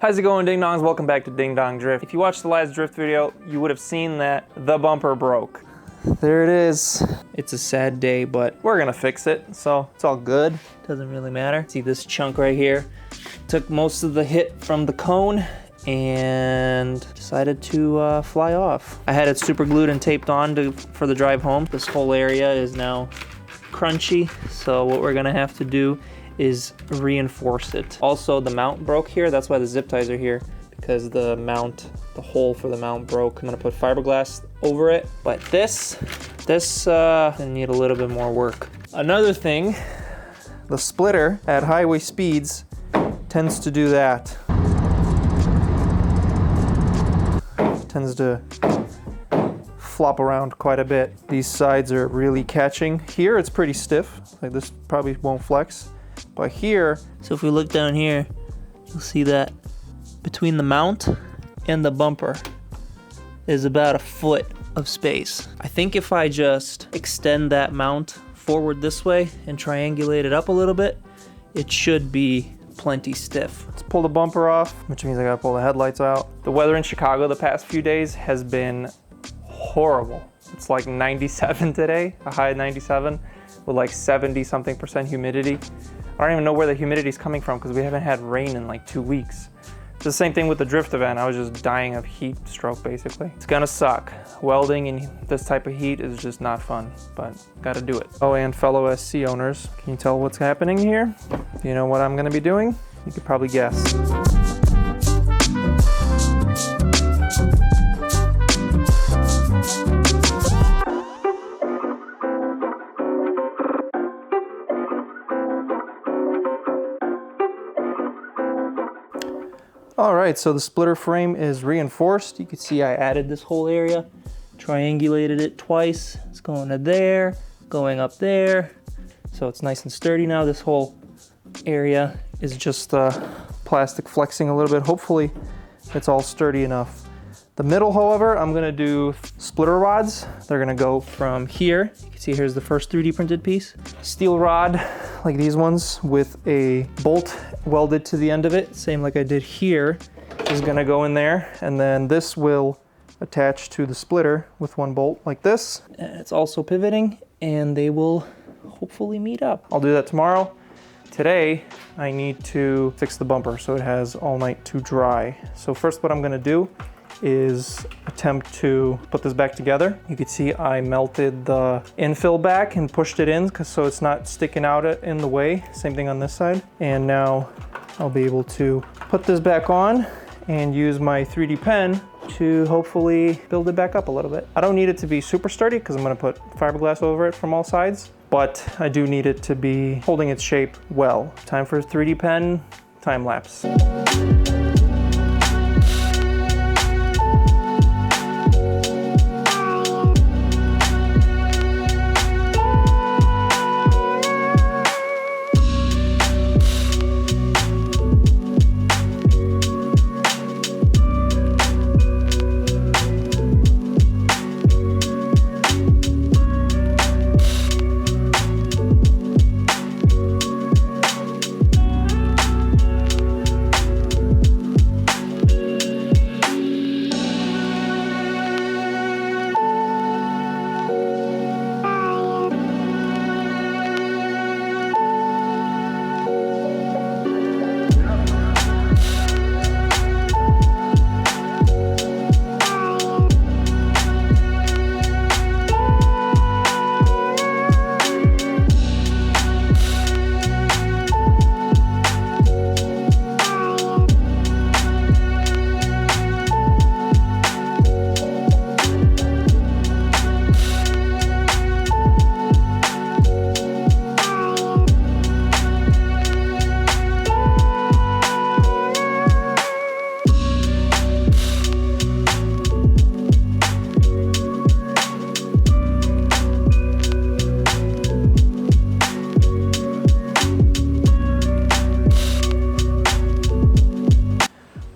How's it going, Ding Dongs? Welcome back to Ding Dong Drift. If you watched the last drift video, you would have seen that the bumper broke. There it is. It's a sad day, but we're gonna fix it, so it's all good. Doesn't really matter. See this chunk right here? Took most of the hit from the cone and decided to fly off. I had it super glued and taped on for the drive home. This whole area is now crunchy, so what we're gonna have to do is reinforce it. Also, the mount broke here. That's why the zip ties are here, because the hole for the mount broke. I'm gonna put fiberglass over it, but this gonna need a little bit more work. Another thing, the splitter at highway speeds tends to do that. Tends to flop around quite a bit. These sides are really catching. Here it's pretty stiff, like this probably won't flex. But here, so if we look down here, you'll see that between the mount and the bumper is about a foot of space. I think if I just extend that mount forward this way and triangulate it up a little bit, it should be plenty stiff. Let's pull the bumper off, which means I gotta pull the headlights out. The weather in Chicago the past few days has been horrible. It's like 97 today, a high of 97 with like 70-something% humidity. I don't even know where the humidity is coming from because we haven't had rain in like 2 weeks. It's the same thing with the drift event. I was just dying of heat stroke basically. It's gonna suck. Welding in this type of heat is just not fun, but gotta do it. Oh, and fellow SC owners, can you tell what's happening here? If you know what I'm gonna be doing, you could probably guess. All right, so the splitter frame is reinforced. You can see I added this whole area, triangulated it twice. It's going to there, going up there. So it's nice and sturdy now. This whole area is just plastic flexing a little bit. Hopefully it's all sturdy enough. The middle, however, I'm gonna do splitter rods. They're gonna go from here. You can see here's the first 3D printed piece. Steel rod, like these ones, with a bolt welded to the end of it, same like I did here, is gonna go in there. And then this will attach to the splitter with one bolt like this. And it's also pivoting, and they will hopefully meet up. I'll do that tomorrow. Today, I need to fix the bumper so it has all night to dry. So first what I'm gonna do is attempt to put this back together. You can see I melted the infill back and pushed it in so it's not sticking out in the way. Same thing on this side. And now I'll be able to put this back on and use my 3D pen to hopefully build it back up a little bit. I don't need it to be super sturdy because I'm gonna put fiberglass over it from all sides, but I do need it to be holding its shape well. Time for 3D pen, time lapse.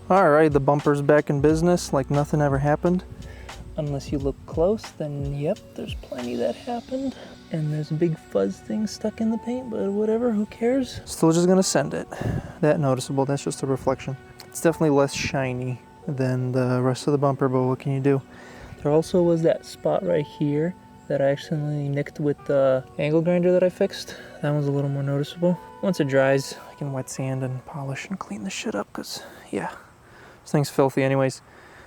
All right, the bumper's back in business like nothing ever happened. Unless you look close, then yep, there's plenty that happened. And there's a big fuzz thing stuck in the paint, but whatever, who cares? Still just gonna send it. That noticeable, that's just a reflection. It's definitely less shiny than the rest of the bumper, but what can you do? There also was that spot right here that I accidentally nicked with the angle grinder that I fixed. That one's a little more noticeable. Once it dries, I can wet sand and polish and clean this shit up, because yeah, this thing's filthy anyways.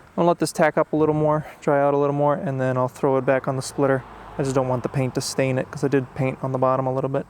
I'm gonna let this tack up a little more, dry out a little more, and then I'll throw it back on the splitter. I just don't want the paint to stain it, because I did paint on the bottom a little bit.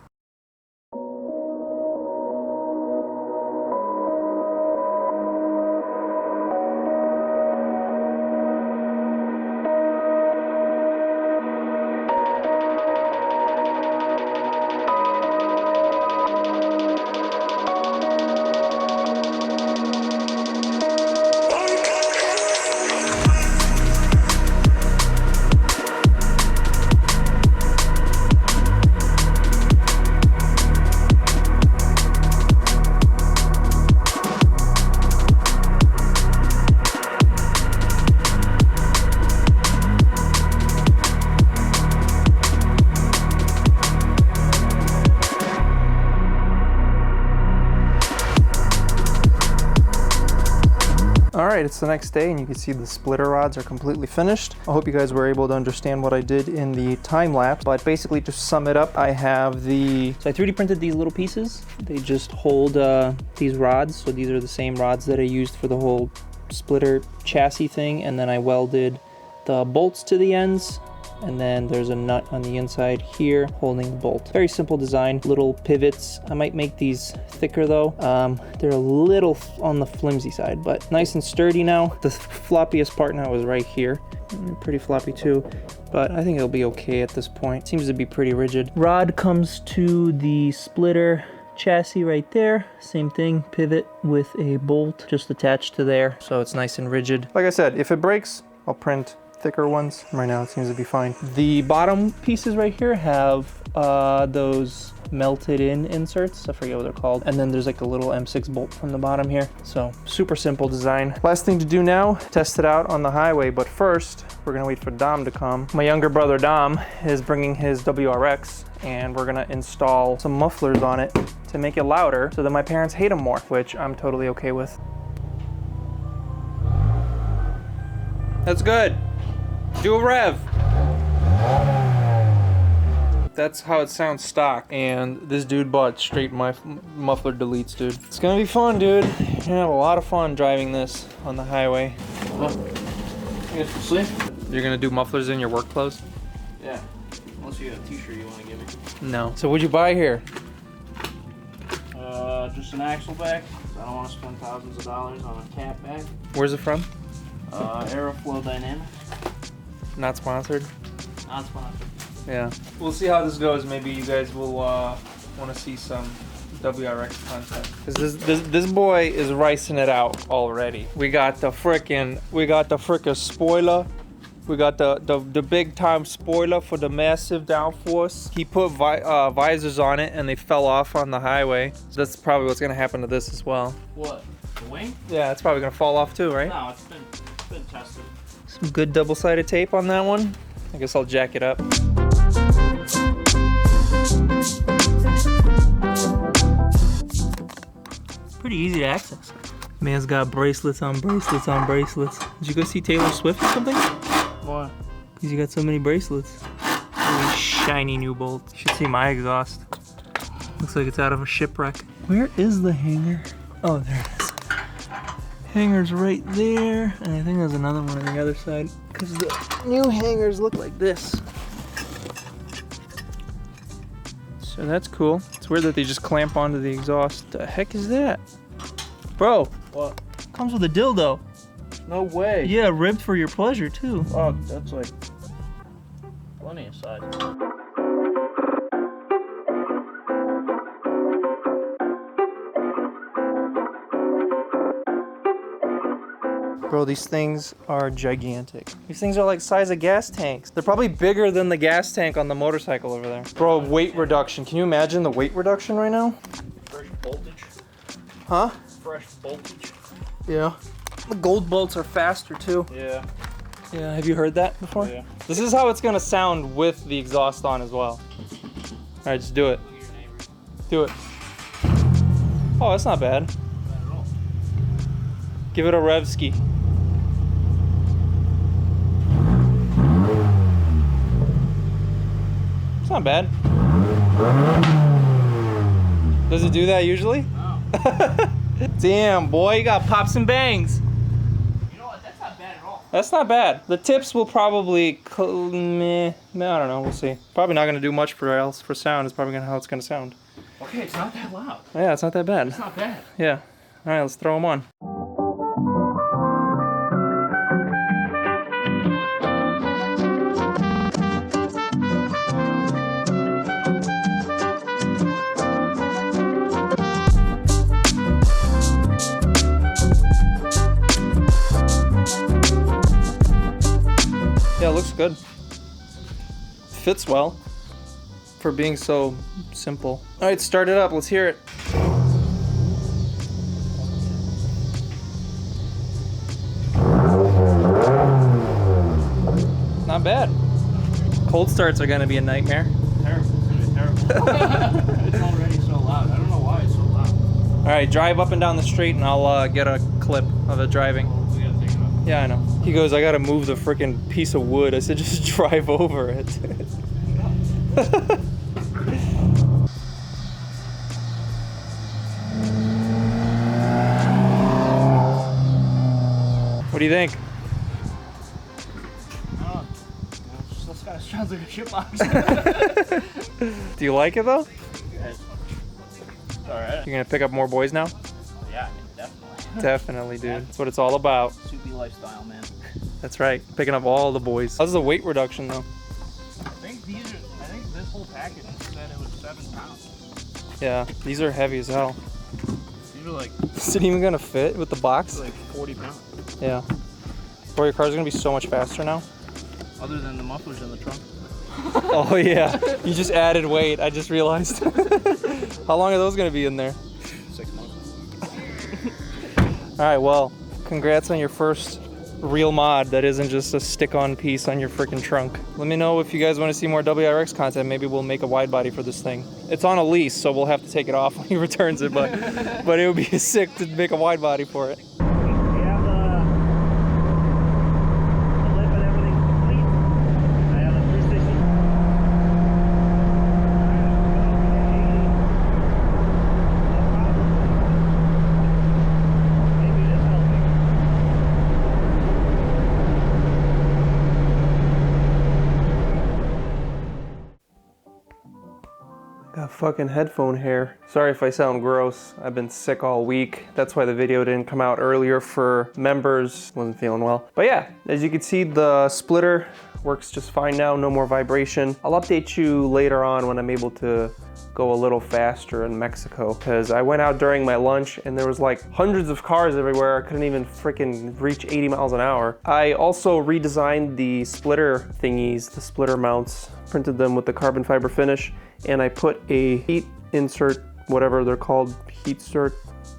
Alright, it's the next day and you can see the splitter rods are completely finished. I hope you guys were able to understand what I did in the time lapse, but basically to sum it up, I have so I 3D printed these little pieces. They just hold these rods, so these are the same rods that I used for the whole splitter chassis thing, and then I welded the bolts to the ends, and then there's a nut on the inside here holding the bolt. Very simple design, little pivots. I might make these thicker though. They're a little on the flimsy side, but nice and sturdy now. The floppiest part now is right here. Pretty floppy too, but I think it'll be okay at this point. Seems to be pretty rigid. Rod comes to the splitter chassis right there. Same thing, pivot with a bolt just attached to there, so it's nice and rigid. Like I said, if it breaks, I'll print thicker ones. Right now it seems to be fine. The bottom pieces right here have those melted in inserts. I forget what they're called. And then there's like a little M6 bolt from the bottom here. So super simple design. Last thing to do now, test it out on the highway. But first, we're gonna wait for Dom to come. My younger brother Dom is bringing his WRX, and we're gonna install some mufflers on it to make it louder so that my parents hate them more, which I'm totally okay with. That's good. Do a rev. That's how it sounds stock. And this dude bought straight muffler deletes, dude. It's gonna be fun, dude. You're gonna have a lot of fun driving this on the highway. Well, I guess we'll see. You're gonna do mufflers in your work clothes? Yeah. Unless you got a t-shirt you want to give me. No. So what'd you buy here? Just an AxleBack. I don't want to spend thousands of dollars on a cat bag. Where's it from? Aeroflow Dynamics. Not sponsored? Not sponsored. Yeah. We'll see how this goes. Maybe you guys will want to see some WRX content. Cause this boy is ricing it out already. We got the frickin' spoiler. We got the big time spoiler for the massive downforce. He put visors on it and they fell off on the highway. So that's probably what's gonna happen to this as well. What? The wing? Yeah, it's probably gonna fall off too, right? No, it's been tested. Some good double-sided tape on that one. I guess I'll jack it up. Pretty easy to access. Man's got bracelets on bracelets on bracelets. Did you go see Taylor Swift or something? Why? Because you got so many bracelets. Really shiny new bolts. You should see my exhaust. Looks like it's out of a shipwreck. Where is the hanger? Oh, there it is. Hanger's right there. And I think there's another one on the other side. Because the new hangers look like this. So that's cool. It's weird that they just clamp onto the exhaust. The heck is that? Bro. What? Comes with a dildo. No way. Yeah, ribbed for your pleasure too. Oh, that's like plenty of size. Bro, these things are gigantic. These things are like size of gas tanks. They're probably bigger than the gas tank on the motorcycle over there. Bro, weight reduction. Can you imagine the weight reduction right now? Fresh voltage. Huh? Fresh voltage. Yeah. The gold bolts are faster too. Yeah. Yeah, have you heard that before? Yeah. This is how it's gonna sound with the exhaust on as well. All right, just do it. Look at your neighbor. Do it. Oh, that's not bad. Not at all. Give it a rev ski. It's not bad. Does it do that usually? No. Damn, boy, you got pops and bangs. You know what? That's not bad at all. That's not bad. The tips will probably, meh, I don't know, we'll see. Probably not gonna do much for sound. It's probably how it's gonna sound. Okay, it's not that loud. Yeah, it's not that bad. It's not bad. Yeah. All right, let's throw them on. Yeah, it looks good. Fits well for being so simple. All right, start it up. Let's hear it. Not bad. Cold starts are gonna be a nightmare. Terrible. It's gonna be terrible. It's already so loud. I don't know why it's so loud. All right, drive up and down the street and I'll get a clip of it driving. We gotta take it up. Yeah, I know. He goes, I gotta move the freaking piece of wood. I said, just drive over it. What do you think? This guy sounds like a shitbox. Do you like it though? Alright. You're gonna pick up more boys now? Yeah, definitely. Definitely, dude. That's what it's all about. Soupy lifestyle, man. That's right. Picking up all the boys. How's the weight reduction though? I think this whole package said it was 7 pounds. Yeah, these are heavy as hell. These are like, Is it even gonna fit with the box? like 40 pounds. Yeah. Boy, your car's gonna be so much faster now. Other than the mufflers in the trunk. Oh yeah, you just added weight. I just realized. How long are those gonna be in there? 6 months. All right, well, congrats on your first real mod that isn't just a stick-on piece on your freaking trunk. Let me know if you guys want to see more WRX content. Maybe we'll make a wide body for this thing. It's on a lease, so we'll have to take it off when he returns it, but it would be sick to make a wide body for it. Got fucking headphone hair. Sorry if I sound gross. I've been sick all week. That's why the video didn't come out earlier for members. Wasn't feeling well. But yeah, as you can see, the splitter works just fine now. No more vibration. I'll update you later on when I'm able to go a little faster in Mexico, because I went out during my lunch and there was like hundreds of cars everywhere. I couldn't even freaking reach 80 miles an hour. I also redesigned the splitter thingies, the splitter mounts, printed them with the carbon fiber finish, and I put a heat insert, whatever they're called, heat cert,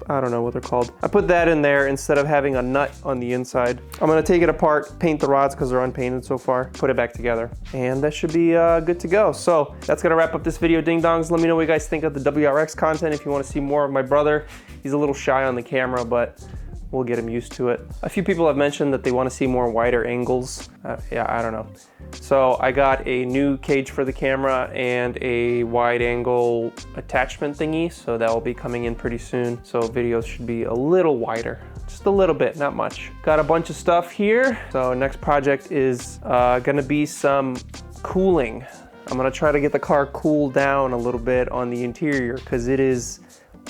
I don't know what they're called. I put that in there instead of having a nut on the inside. I'm gonna take it apart, paint the rods because they're unpainted so far, put it back together, and that should be good to go. So that's gonna wrap up this video, ding dongs. Let me know what you guys think of the WRX content. If you wanna see more of my brother, he's a little shy on the camera, but we'll get him used to it. A few people have mentioned that they want to see more wider angles. Yeah, I don't know. So I got a new cage for the camera and a wide angle attachment thingy. So that will be coming in pretty soon. So videos should be a little wider, just a little bit, not much. Got a bunch of stuff here. So next project is gonna be some cooling. I'm gonna try to get the car cooled down a little bit on the interior because it is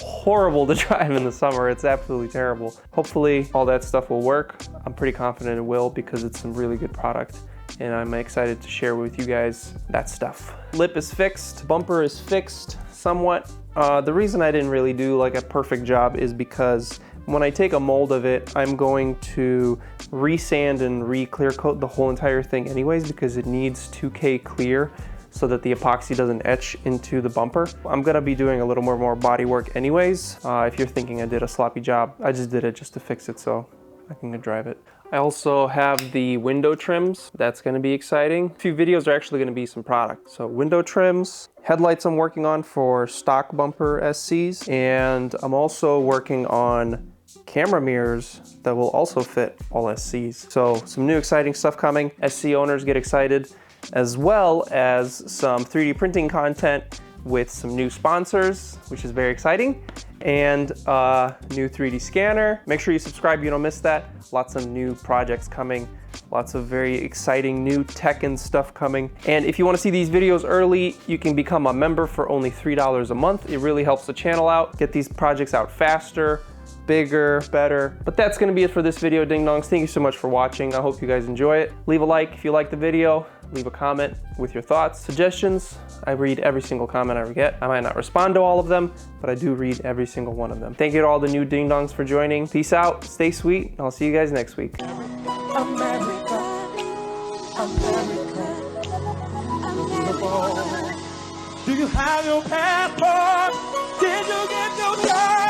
horrible to drive in the summer. It's absolutely terrible. Hopefully all that stuff will work. I'm pretty confident it will because it's a really good product and I'm excited to share with you guys that stuff. Lip is fixed, bumper is fixed somewhat. The reason I didn't really do like a perfect job is because when I take a mold of it, I'm going to resand and re-clear coat the whole entire thing anyways because it needs 2K clear so that the epoxy doesn't etch into the bumper. I'm gonna be doing a little more body work anyways. If you're thinking I did a sloppy job, I just did it just to fix it so I can drive it. I also have the window trims. That's gonna be exciting. A few videos are actually gonna be some product. So window trims, headlights I'm working on for stock bumper SCs, and I'm also working on camera mirrors that will also fit all SCs. So some new exciting stuff coming. SC owners get excited, as well as some 3D printing content with some new sponsors, which is very exciting, and a new 3D scanner. Make sure you subscribe, you don't miss that. Lots of new projects coming, lots of very exciting new tech and stuff coming. And if you want to see these videos early, you can become a member for only $3 a month. It really helps the channel out, get these projects out faster, bigger, better. But that's gonna be it for this video, Ding Dongs. Thank you so much for watching. I hope you guys enjoy it. Leave a like if you like the video. Leave a comment with your thoughts, suggestions. I read every single comment I get. I might not respond to all of them, but I do read every single one of them. Thank you to all the new Ding Dongs for joining. Peace out, stay sweet, and I'll see you guys next week. America, America. Do you have your passport? Did you get your driver's